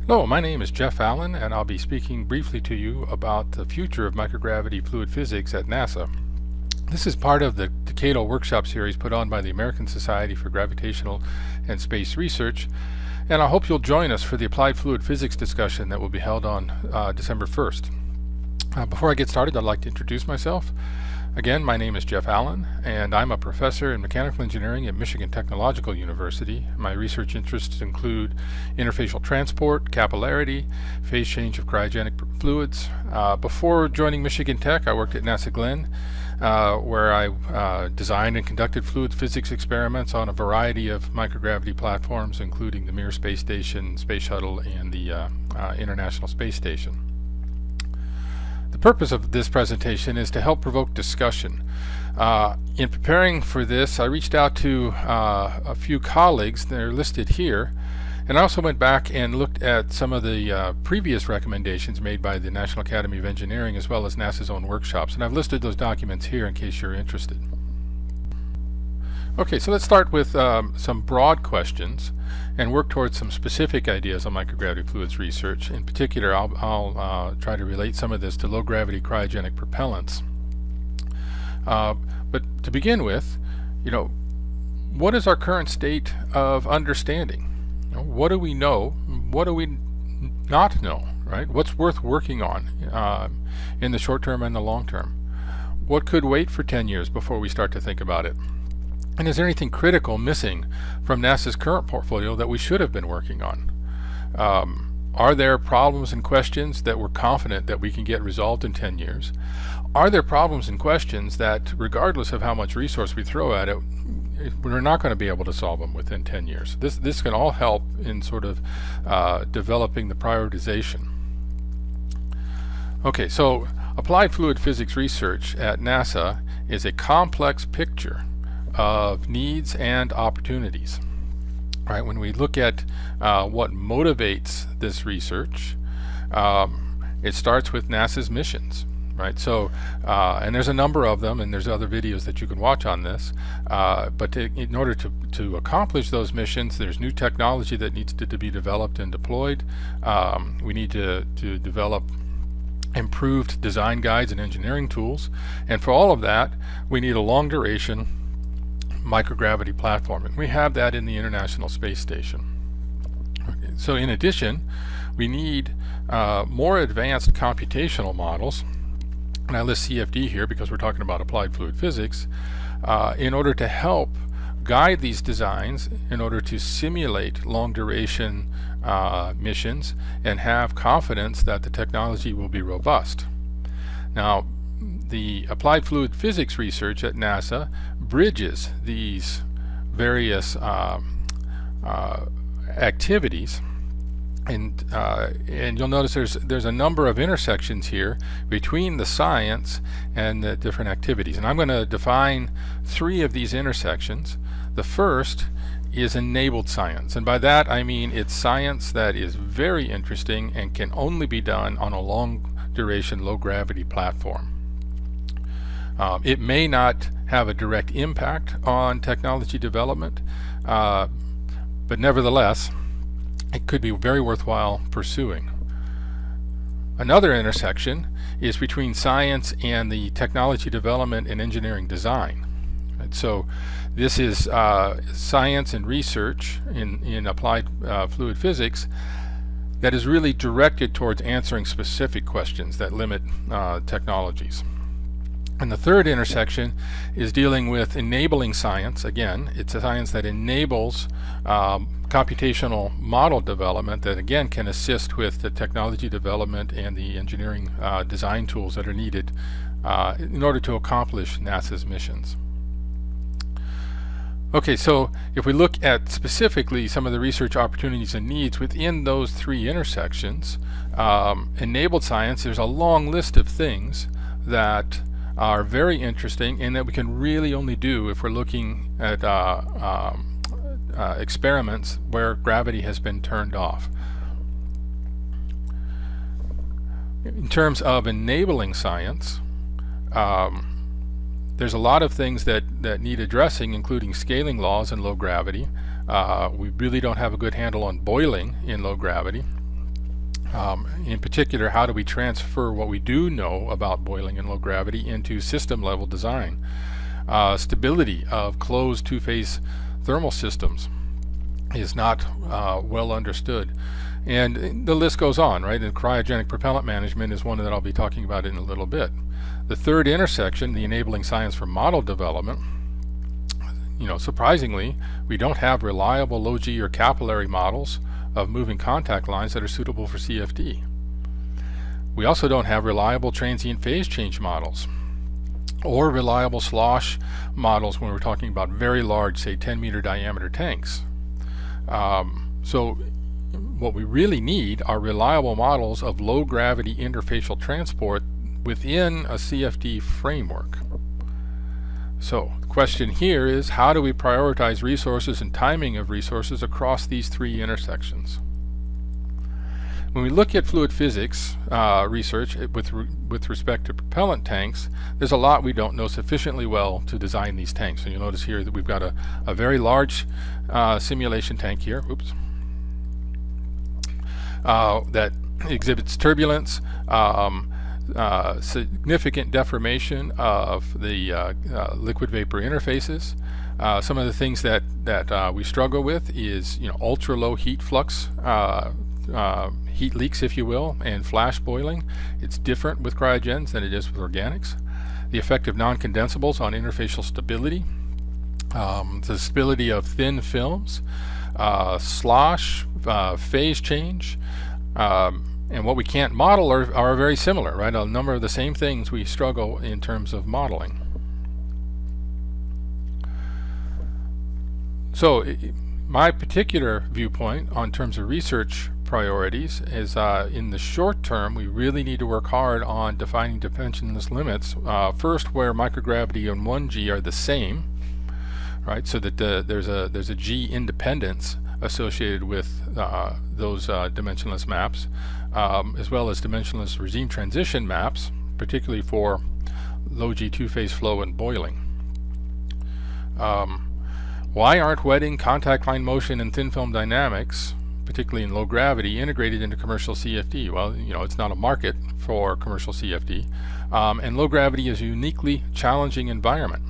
Hello, my name is Jeff Allen, and I'll be speaking briefly to you about the future of microgravity fluid physics at NASA. This is part of the decadal workshop series put on by the American Society for Gravitational and Space Research, and I hope you'll join us for the applied fluid physics discussion that will be held on December 1st. Before I get started, I'd like to introduce myself. Again, my name is Jeff Allen, and I'm a professor in mechanical engineering at Michigan Technological University. My research interests include interfacial transport, capillarity, phase change of cryogenic fluids. Before joining Michigan Tech, I worked at NASA Glenn, where I designed and conducted fluid physics experiments on a variety of microgravity platforms, including the Mir Space Station, Space Shuttle, and the International Space Station. The purpose of this presentation is to help provoke discussion. In preparing for this, I reached out to a few colleagues, they're listed here, and I also went back and looked at some of the previous recommendations made by the National Academy of Engineering as well as NASA's own workshops, and I've listed those documents here in case you're interested. Okay, so let's start with some broad questions and work towards some specific ideas on microgravity fluids research. In particular, I'll try to relate some of this to low-gravity cryogenic propellants. But to begin with, what is our current state of understanding? What do we know? What do we not know? Right? What's worth working on in the short term and the long term? What could wait for 10 years before we start to think about it? And is there anything critical missing from NASA's current portfolio that we should have been working on? Are there problems and questions that we're confident that we can get resolved in 10 years? Are there problems and questions that, regardless of how much resource we throw at it, we're not going to be able to solve them within 10 years? This can all help in sort of developing the prioritization. Okay, so applied fluid physics research at NASA is a complex picture of needs and opportunities. Right, when we look at what motivates this research, it starts with NASA's missions. Right, so and there's a number of them, and there's other videos that you can watch on this. But in order to accomplish those missions, there's new technology that needs to be developed and deployed. We need to develop improved design guides and engineering tools, and for all of that, we need a long duration microgravity platform, and we have that in the International Space Station. Okay, so in addition, we need more advanced computational models, and I list CFD here because we're talking about applied fluid physics, in order to help guide these designs in order to simulate long duration missions and have confidence that the technology will be robust. Now, the applied fluid physics research at NASA bridges these various activities, and you'll notice there's a number of intersections here between the science and the different activities, and I'm going to define 3 of these intersections. The first is enabled science, and by that I mean it's science that is very interesting and can only be done on a long duration low gravity platform. It may not have a direct impact on technology development, but nevertheless, it could be very worthwhile pursuing. Another intersection is between science and the technology development and engineering design. And so this is science and research in applied fluid physics that is really directed towards answering specific questions that limit technologies. And the third intersection is dealing with enabling science. Again, it's a science that enables computational model development that again can assist with the technology development and the engineering design tools that are needed in order to accomplish NASA's missions. Okay, so if we look at specifically some of the research opportunities and needs within those 3 intersections, enabled science, there's a long list of things that are very interesting and that we can really only do if we're looking at experiments where gravity has been turned off. In terms of enabling science, there's a lot of things that need addressing, including scaling laws in low gravity. We really don't have a good handle on boiling in low gravity. In particular, how do we transfer what we do know about boiling and low gravity into system level design? Stability of closed two-phase thermal systems is not well understood. And the list goes on, right? And cryogenic propellant management is one that I'll be talking about in a little bit. The third intersection, the enabling science for model development, surprisingly, we don't have reliable low G or capillary models of moving contact lines that are suitable for CFD. We also don't have reliable transient phase change models or reliable slosh models when we're talking about very large, say 10-meter diameter tanks. So what we really need are reliable models of low gravity interfacial transport within a CFD framework. So the question here is, how do we prioritize resources and timing of resources across these three intersections? When we look at fluid physics research with respect to propellant tanks, there's a lot we don't know sufficiently well to design these tanks. So you'll notice here that we've got a very large simulation tank here. Oops. That exhibits turbulence, significant deformation of the liquid vapor interfaces. Some of the things that we struggle with is ultra low heat flux, heat leaks, if you will, and flash boiling. It's different with cryogens than it is with organics. The effect of non-condensables on interfacial stability, the stability of thin films, slosh, phase change, and what we can't model are very similar, right? A number of the same things we struggle in terms of modeling. So my particular viewpoint on terms of research priorities is in the short term, we really need to work hard on defining dimensionless limits. First, where microgravity and 1G are the same, right? So that there's a G independence associated with those dimensionless maps, as well as dimensionless regime transition maps, particularly for low G two-phase flow and boiling. Why aren't wetting, contact line motion, and thin film dynamics, particularly in low gravity, integrated into commercial CFD? Well, it's not a market for commercial CFD, and low gravity is a uniquely challenging environment.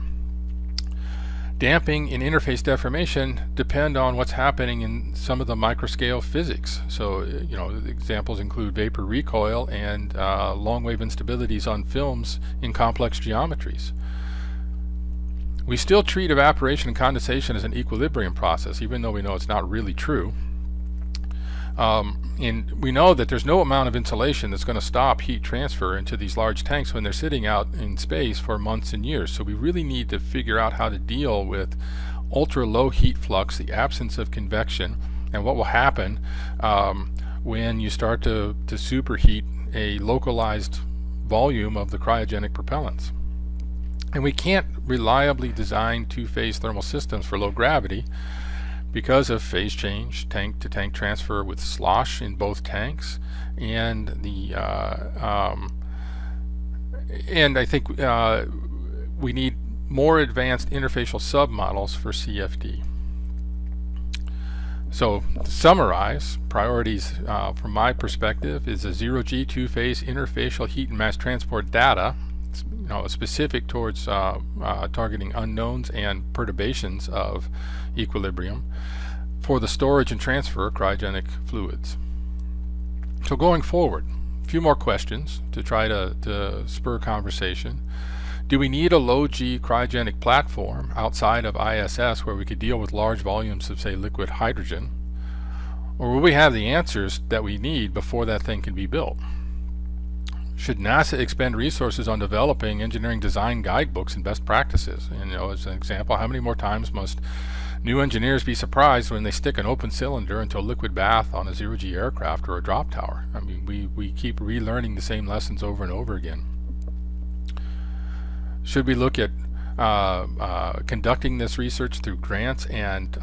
Damping and interface deformation depend on what's happening in some of the microscale physics. So, examples include vapor recoil and long wave instabilities on films in complex geometries. We still treat evaporation and condensation as an equilibrium process, even though we know it's not really true. And we know that there's no amount of insulation that's going to stop heat transfer into these large tanks when they're sitting out in space for months and years. So we really need to figure out how to deal with ultra low heat flux, the absence of convection, and what will happen when you start to superheat a localized volume of the cryogenic propellants. And we can't reliably design two-phase thermal systems for low gravity because of phase change, tank to tank transfer with slosh in both tanks, and I think we need more advanced interfacial submodels for CFD. So to summarize, priorities from my perspective is a zero-G two-phase interfacial heat and mass transport data, specific towards targeting unknowns and perturbations of equilibrium for the storage and transfer of cryogenic fluids. So going forward, a few more questions to try to spur conversation. Do we need a low G cryogenic platform outside of ISS where we could deal with large volumes of, say, liquid hydrogen? Or will we have the answers that we need before that thing can be built? Should NASA expend resources on developing engineering design guidebooks and best practices? And, as an example, how many more times must new engineers be surprised when they stick an open cylinder into a liquid bath on a zero-G aircraft or a drop tower? I mean, we keep relearning the same lessons over and over again. Should we look at conducting this research through grants and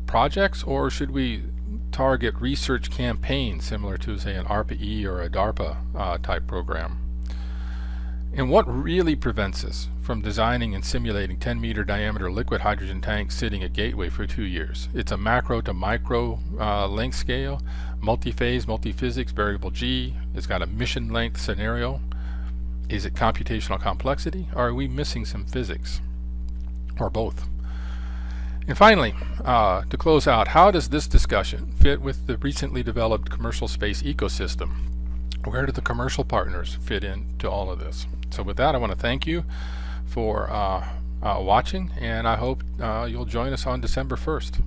projects, or should we target research campaigns similar to, say, an ARPA-E or a DARPA type program? And what really prevents us from designing and simulating 10-meter diameter liquid hydrogen tanks sitting at Gateway for 2 years? It's a macro to micro length scale, multi-phase, multi-physics, variable G. It's got a mission length scenario. Is it computational complexity, or are we missing some physics, or both? And finally, to close out, how does this discussion fit with the recently developed commercial space ecosystem? Where do the commercial partners fit into all of this? So with that, I want to thank you for watching, and I hope you'll join us on December 1st.